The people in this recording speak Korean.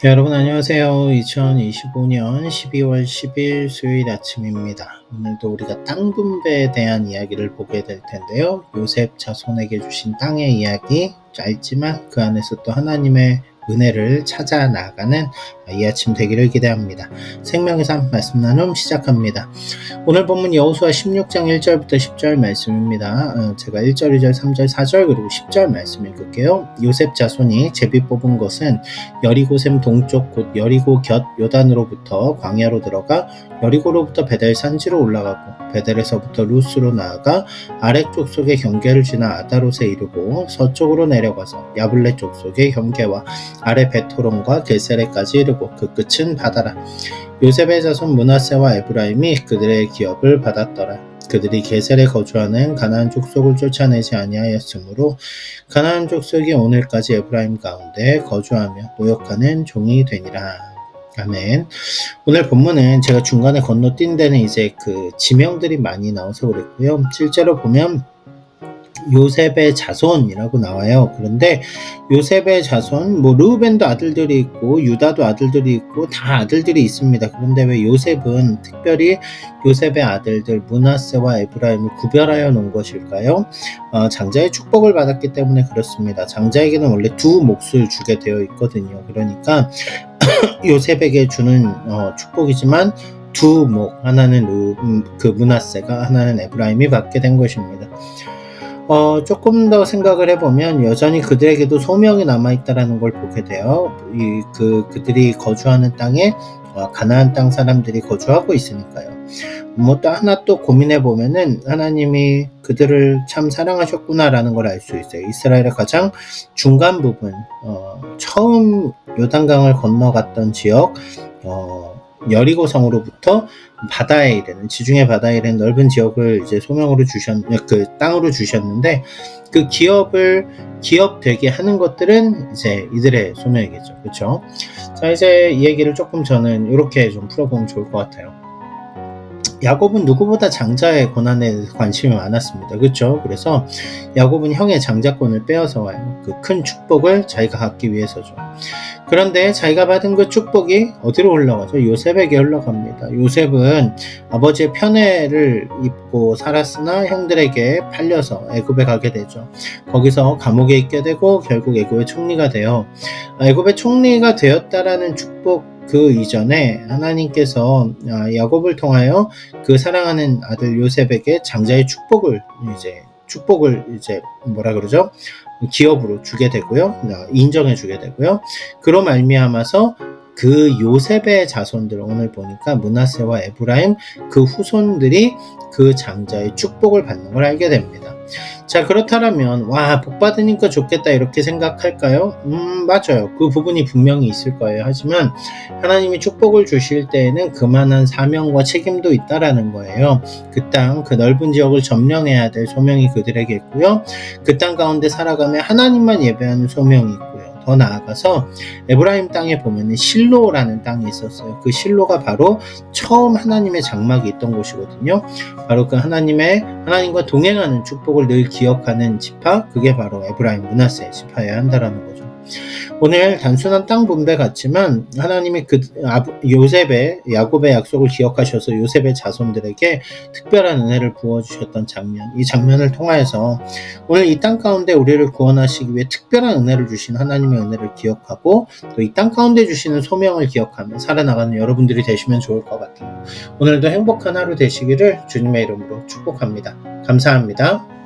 네, 여러분 안녕하세요. 2025년 12월 10일 수요일 아침입니다. 오늘도 우리가 땅 분배에 대한 이야기를 보게 될 텐데요. 요셉 자손에게 주신 땅의 이야기, 짧지만 그 안에서 또 하나님의 은혜를 찾아 나가는 이 아침 되기를 기대합니다. 생명의 삶 말씀 나눔 시작합니다. 오늘 본문 여호수아 16장 1절부터 10절 말씀입니다. 제가 1절, 2절, 3절, 4절 그리고 10절 말씀 읽을게요. 요셉 자손이 제비 뽑은 것은 여리고샘 동쪽 곧 여리고 곁 요단으로부터 광야로 들어가 여리고로부터 베델 산지로 올라가고 베델에서부터 루스로 나아가 아래쪽 속의 경계를 지나 아다롯에 이르고 서쪽으로 내려가서 야블레 쪽 속의 경계와 아래 베토론과 게세레까지 이르고 그 끝은 바다라. 요셉의 자손 므낫세와 에브라임이 그들의 기업을 받았더라. 그들이 게셀에 거주하는 가나안 족속을 쫓아내지 아니하였으므로 가나안 족속이 오늘까지 에브라임 가운데 거주하며 노역하는 종이 되니라. 아멘. 오늘 본문은 제가 중간에 건너뛴 데는 이제 그 지명들이 많이 나와서 그랬고요. 실제로 보면 요셉의 자손이라고 나와요. 그런데 요셉의 자손, 르우벤도 아들들이 있고 유다도 아들들이 있고 다 아들들이 있습니다. 그런데 왜 요셉은 특별히 요셉의 아들들 므낫세와 에브라임을 구별하여 놓은 것일까요? 장자의 축복을 받았기 때문에 그렇습니다. 장자에게는 원래 두 몫을 주게 되어 있거든요. 그러니까 요셉에게 주는 축복이지만 두 몫, 하나는 그 므낫세가, 하나는 에브라임이 받게 된 것입니다. 조금 더 생각을 해보면 여전히 그들에게도 소명이 남아있다라는 걸 보게 돼요. 그들이 거주하는 땅에 가나안 땅 사람들이 거주하고 있으니까요. 또 하나 또 고민해보면은 하나님이 그들을 참 사랑하셨구나라는 걸 알 수 있어요. 이스라엘의 가장 중간 부분, 처음 요단강을 건너갔던 지역, 여리고성으로부터 바다에 이르는, 지중해 바다에 이르는 넓은 지역을 이제 소명으로 땅으로 주셨는데, 그 기업 되게 하는 것들은 이제 이들의 소명이겠죠. 그렇죠? 자, 이제 이 얘기를 조금 저는 이렇게 좀 풀어보면 좋을 것 같아요. 야곱은 누구보다 장자의 고난에 대해서 관심이 많았습니다. 그렇죠? 그래서 야곱은 형의 장자권을 빼앗아 와요. 그 큰 축복을 자기가 갖기 위해서죠. 그런데 자기가 받은 그 축복이 어디로 흘러가죠? 요셉에게 흘러갑니다. 요셉은 아버지의 편애를 입고 살았으나 형들에게 팔려서 애굽에 가게 되죠. 거기서 감옥에 있게 되고 결국 애굽의 총리가 돼요. 애굽의 총리가 되었다라는 축복 그 이전에 하나님께서 야곱을 통하여 그 사랑하는 아들 요셉에게 장자의 축복을 이제 뭐라 그러죠? 기업으로 주게 되고요. 인정해 주게 되고요. 그로 말미암아서 그 요셉의 자손들, 오늘 보니까 므낫세와 에브라임 그 후손들이 그 장자의 축복을 받는 걸 알게 됩니다. 자, 그렇다면 복 받으니까 좋겠다 이렇게 생각할까요? 맞아요. 그 부분이 분명히 있을 거예요. 하지만 하나님이 축복을 주실 때에는 그만한 사명과 책임도 있다라는 거예요. 그 땅, 그 넓은 지역을 점령해야 될 소명이 그들에게 있고요. 그 땅 가운데 살아가며 하나님만 예배하는 소명이 있고요. 더 나아가서 에브라임 땅에 보면 실로라는 땅이 있었어요. 그 실로가 바로 처음 하나님의 장막이 있던 곳이거든요. 바로 그 하나님과 동행하는 축복을 늘 기억하는 지파, 그게 바로 에브라임 므낫세 지파여야 한다라는 거죠. 오늘 단순한 땅 분배 같지만 하나님이 야곱의 약속을 기억하셔서 요셉의 자손들에게 특별한 은혜를 부어주셨던 장면, 이 장면을 통하여서 오늘 이 땅 가운데 우리를 구원하시기 위해 특별한 은혜를 주신 하나님의 은혜를 기억하고 또 이 땅 가운데 주시는 소명을 기억하며 살아나가는 여러분들이 되시면 좋을 것 같아요. 오늘도 행복한 하루 되시기를 주님의 이름으로 축복합니다. 감사합니다.